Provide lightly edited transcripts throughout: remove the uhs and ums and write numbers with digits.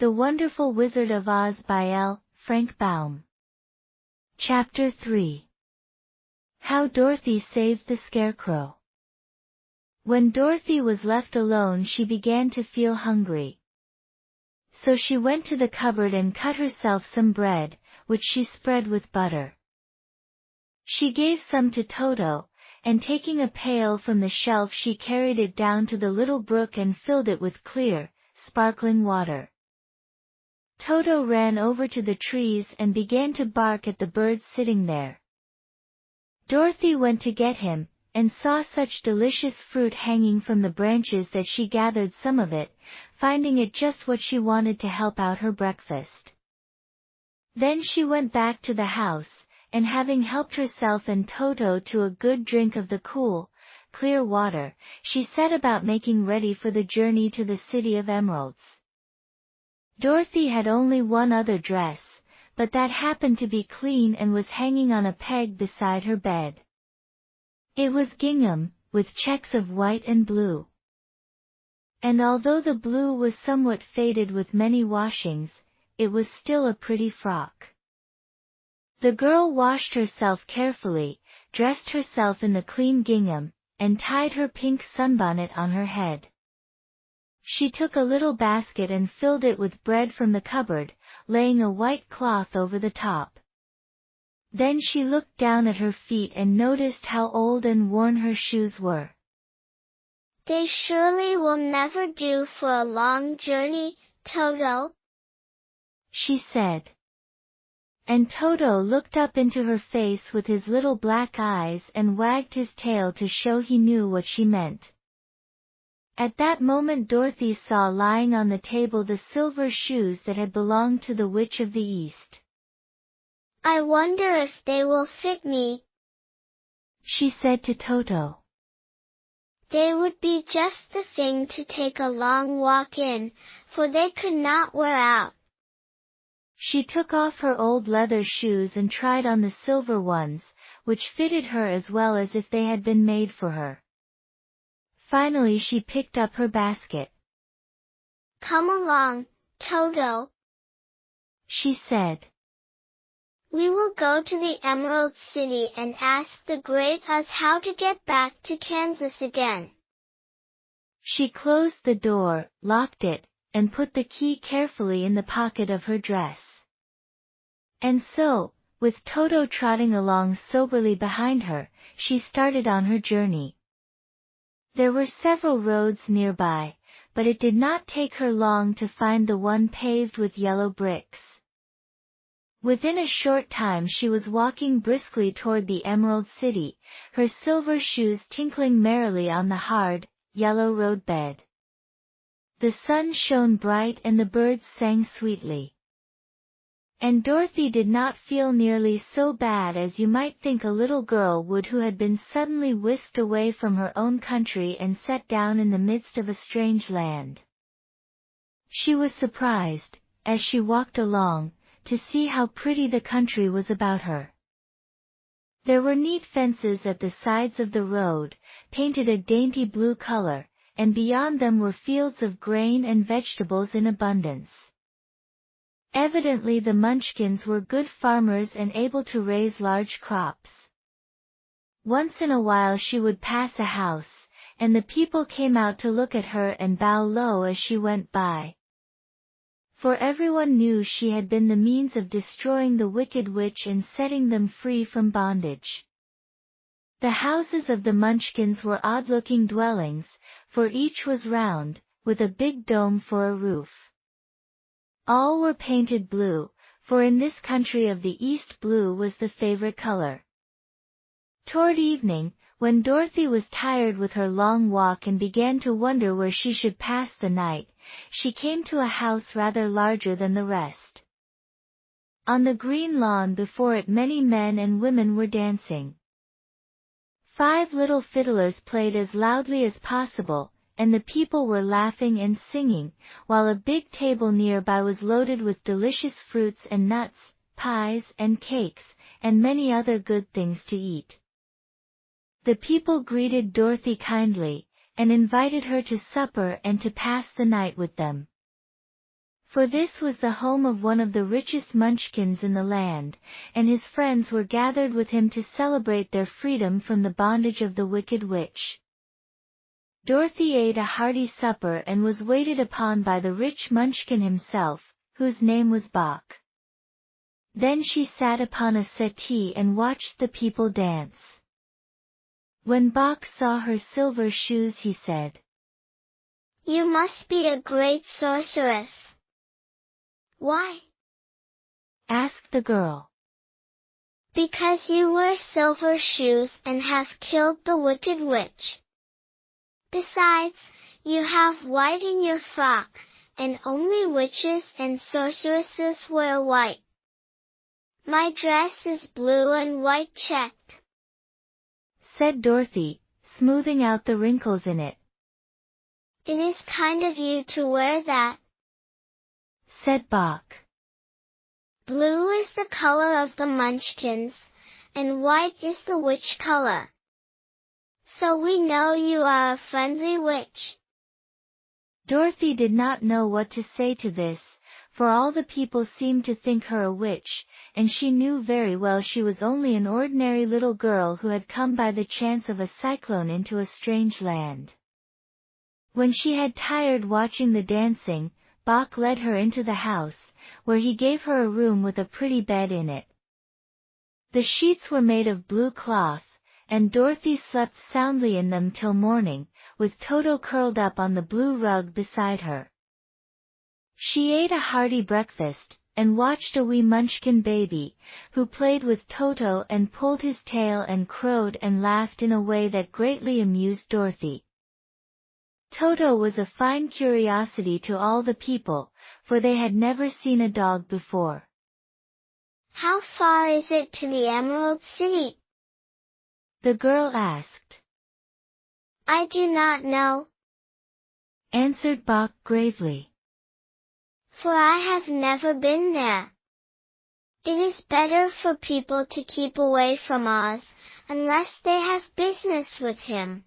The Wonderful Wizard of Oz by L. Frank Baum. Chapter 3. How Dorothy Saved the Scarecrow. When Dorothy was left alone, she began to feel hungry. So she went to the cupboard and cut herself some bread, which she spread with butter. She gave some to Toto, and taking a pail from the shelf she carried it down to the little brook and filled it with clear, sparkling water. Toto ran over to the trees and began to bark at the birds sitting there. Dorothy went to get him, and saw such delicious fruit hanging from the branches that she gathered some of it, finding it just what she wanted to help out her breakfast. Then she went back to the house, and having helped herself and Toto to a good drink of the cool, clear water, she set about making ready for the journey to the City of Emeralds. Dorothy had only one other dress, but that happened to be clean and was hanging on a peg beside her bed. It was gingham, with checks of white and blue. And although the blue was somewhat faded with many washings, it was still a pretty frock. The girl washed herself carefully, dressed herself in the clean gingham, and tied her pink sunbonnet on her head. She took a little basket and filled it with bread from the cupboard, laying a white cloth over the top. Then she looked down at her feet and noticed how old and worn her shoes were. "They surely will never do for a long journey, Toto," she said. And Toto looked up into her face with his little black eyes and wagged his tail to show he knew what she meant. At that moment Dorothy saw lying on the table the silver shoes that had belonged to the Witch of the East. "I wonder if they will fit me," she said to Toto. "They would be just the thing to take a long walk in, for they could not wear out." She took off her old leather shoes and tried on the silver ones, which fitted her as well as if they had been made for her. Finally she picked up her basket. "Come along, Toto," she said. "We will go to the Emerald City and ask the Great Oz how to get back to Kansas again." She closed the door, locked it, and put the key carefully in the pocket of her dress. And so, with Toto trotting along soberly behind her, she started on her journey. There were several roads nearby, but it did not take her long to find the one paved with yellow bricks. Within a short time she was walking briskly toward the Emerald City, her silver shoes tinkling merrily on the hard, yellow roadbed. The sun shone bright and the birds sang sweetly. And Dorothy did not feel nearly so bad as you might think a little girl would who had been suddenly whisked away from her own country and set down in the midst of a strange land. She was surprised, as she walked along, to see how pretty the country was about her. There were neat fences at the sides of the road, painted a dainty blue color, and beyond them were fields of grain and vegetables in abundance. Evidently the Munchkins were good farmers and able to raise large crops. Once in a while she would pass a house, and the people came out to look at her and bow low as she went by. For everyone knew she had been the means of destroying the wicked witch and setting them free from bondage. The houses of the Munchkins were odd-looking dwellings, for each was round, with a big dome for a roof. All were painted blue, for in this country of the East blue was the favorite color. Toward evening, when Dorothy was tired with her long walk and began to wonder where she should pass the night, she came to a house rather larger than the rest. On the green lawn before it many men and women were dancing. 5 little fiddlers played as loudly as possible, and the people were laughing and singing, while a big table nearby was loaded with delicious fruits and nuts, pies and cakes, and many other good things to eat. The people greeted Dorothy kindly, and invited her to supper and to pass the night with them. For this was the home of one of the richest munchkins in the land, and his friends were gathered with him to celebrate their freedom from the bondage of the wicked witch. Dorothy ate a hearty supper and was waited upon by the rich munchkin himself, whose name was Bok. Then she sat upon a settee and watched the people dance. When Bok saw her silver shoes, he said, "You must be a great sorceress." "Why?" asked the girl. "Because you wear silver shoes and have killed the wicked witch. Besides, you have white in your frock, and only witches and sorceresses wear white. My dress is blue and white checked," said Dorothy, smoothing out the wrinkles in it. "It is kind of you to wear that," said Bok. "Blue is the color of the munchkins, and white is the witch color. So we know you are a friendly witch." Dorothy did not know what to say to this, for all the people seemed to think her a witch, and she knew very well she was only an ordinary little girl who had come by the chance of a cyclone into a strange land. When she had tired watching the dancing, Bok led her into the house, where he gave her a room with a pretty bed in it. The sheets were made of blue cloth, and Dorothy slept soundly in them till morning, with Toto curled up on the blue rug beside her. She ate a hearty breakfast, and watched a wee munchkin baby, who played with Toto and pulled his tail and crowed and laughed in a way that greatly amused Dorothy. Toto was a fine curiosity to all the people, for they had never seen a dog before. "How far is it to the Emerald City?" the girl asked. "I do not know," answered Bok gravely, "for I have never been there. It is better for people to keep away from Oz, unless they have business with him.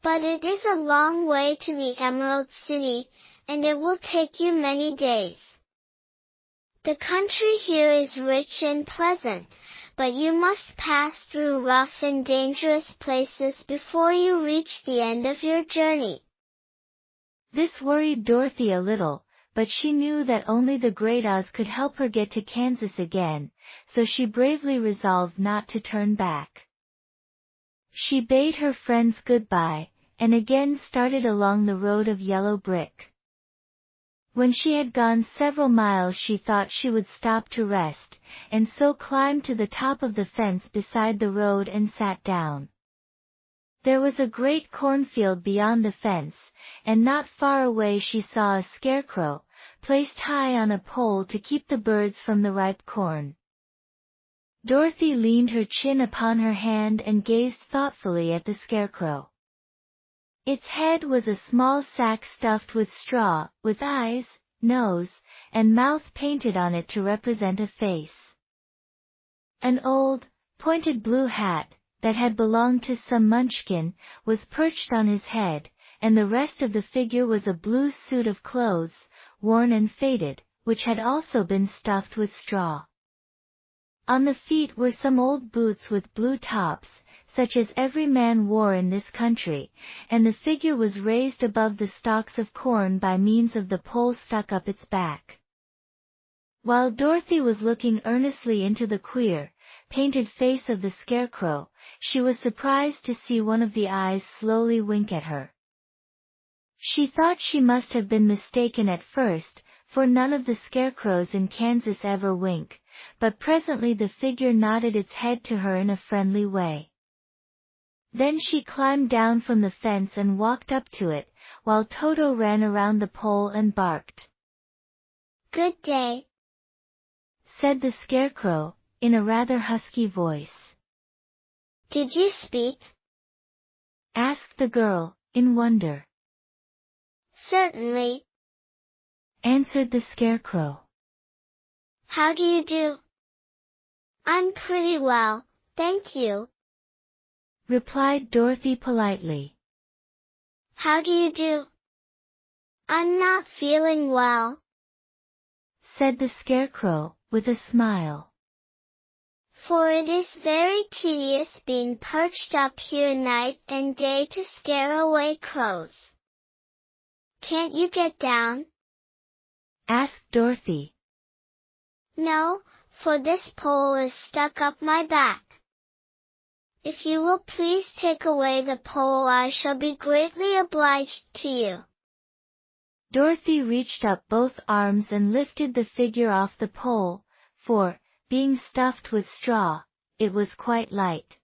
But it is a long way to the Emerald City, and it will take you many days. The country here is rich and pleasant, but you must pass through rough and dangerous places before you reach the end of your journey." This worried Dorothy a little, but she knew that only the Great Oz could help her get to Kansas again, so she bravely resolved not to turn back. She bade her friends goodbye, and again started along the road of yellow brick. When she had gone several miles she thought she would stop to rest, and so climbed to the top of the fence beside the road and sat down. There was a great cornfield beyond the fence, and not far away she saw a scarecrow, placed high on a pole to keep the birds from the ripe corn. Dorothy leaned her chin upon her hand and gazed thoughtfully at the scarecrow. Its head was a small sack stuffed with straw, with eyes, nose, and mouth painted on it to represent a face. An old, pointed blue hat, that had belonged to some munchkin, was perched on his head, and the rest of the figure was a blue suit of clothes, worn and faded, which had also been stuffed with straw. On the feet were some old boots with blue tops, such as every man wore in this country, and the figure was raised above the stalks of corn by means of the pole stuck up its back. While Dorothy was looking earnestly into the queer, painted face of the scarecrow, she was surprised to see one of the eyes slowly wink at her. She thought she must have been mistaken at first, for none of the scarecrows in Kansas ever wink, but presently the figure nodded its head to her in a friendly way. Then she climbed down from the fence and walked up to it, while Toto ran around the pole and barked. "Good day," said the scarecrow, in a rather husky voice. "Did you speak?" asked the girl, in wonder. "Certainly," answered the scarecrow. "How do you do?" "I'm pretty well, thank you," replied Dorothy politely. "How do you do?" "I'm not feeling well." said the Scarecrow, with a smile. For it is very tedious being perched up here night and day to scare away crows. Can't you get down? Asked Dorothy. No, for this pole is stuck up my back. If you will please take away the pole, I shall be greatly obliged to you. Dorothy reached up both arms and lifted the figure off the pole, for, being stuffed with straw, it was quite light.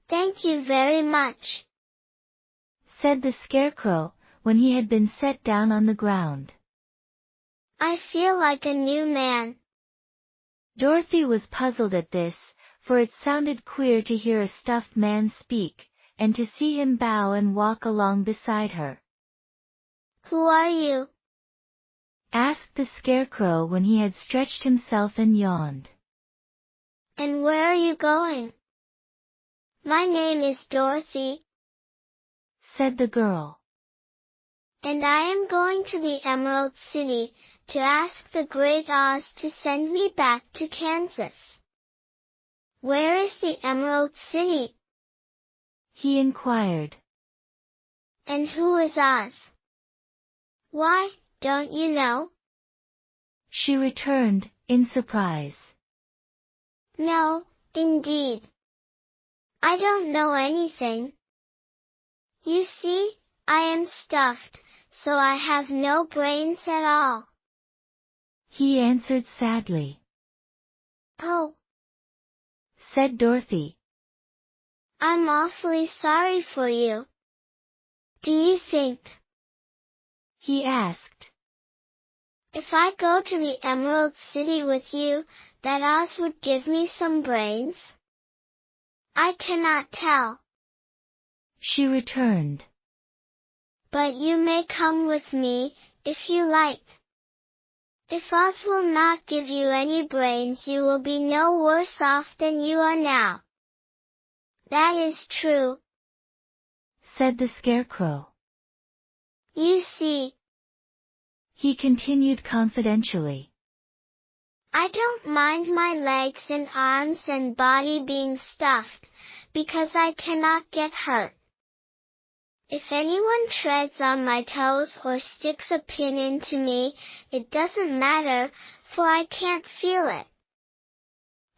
Thank you very much, said the Scarecrow, when he had been set down on the ground. I feel like a new man. Dorothy was puzzled at this, for it sounded queer to hear a stuffed man speak, and to see him bow and walk along beside her. Who are you? Asked the Scarecrow when he had stretched himself and yawned. And where are you going? My name is Dorothy, said the girl. And I am going to the Emerald City, to ask the Great Oz to send me back to Kansas. Where is the Emerald City? He inquired. And who is Oz? Why, don't you know? She returned, in surprise. No, indeed. I don't know anything. You see, I am stuffed, so I have no brains at all. He answered sadly. Oh, said Dorothy. I'm awfully sorry for you. Do you think, he asked, if I go to the Emerald City with you, that Oz would give me some brains? I cannot tell, she returned. But you may come with me, if you like. If Oz will not give you any brains, you will be no worse off than you are now. That is true, said the Scarecrow. You see, he continued confidentially, I don't mind my legs and arms and body being stuffed, because I cannot get hurt. If anyone treads on my toes or sticks a pin into me, it doesn't matter, for I can't feel it.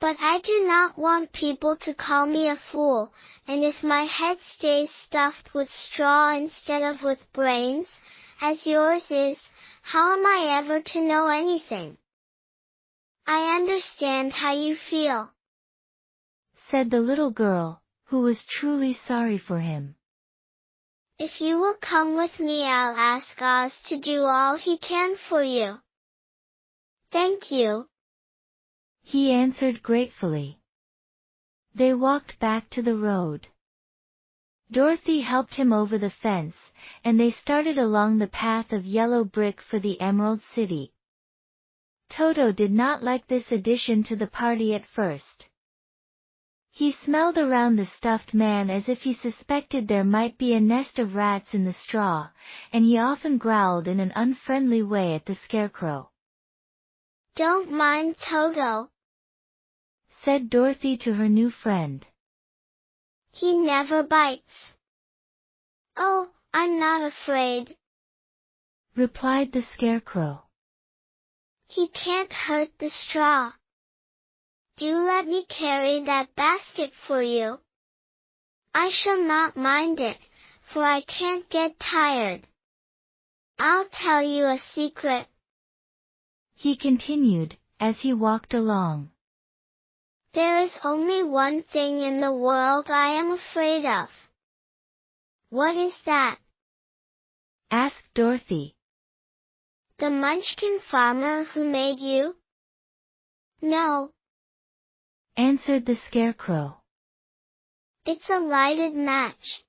But I do not want people to call me a fool, and if my head stays stuffed with straw instead of with brains, as yours is, how am I ever to know anything? I understand how you feel, said the little girl, who was truly sorry for him. If you will come with me, I'll ask Oz to do all he can for you. Thank you, he answered gratefully. They walked back to the road. Dorothy helped him over the fence, and they started along the path of yellow brick for the Emerald City. Toto did not like this addition to the party at first. He smelled around the stuffed man as if he suspected there might be a nest of rats in the straw, and he often growled in an unfriendly way at the Scarecrow. Don't mind Toto, said Dorothy to her new friend. He never bites. Oh, I'm not afraid, replied the Scarecrow. He can't hurt the straw. Do let me carry that basket for you. I shall not mind it, for I can't get tired. I'll tell you a secret, he continued, as he walked along. There is only one thing in the world I am afraid of. What is that? asked Dorothy. The Munchkin farmer who made you? No, answered the Scarecrow. It's a lighted match.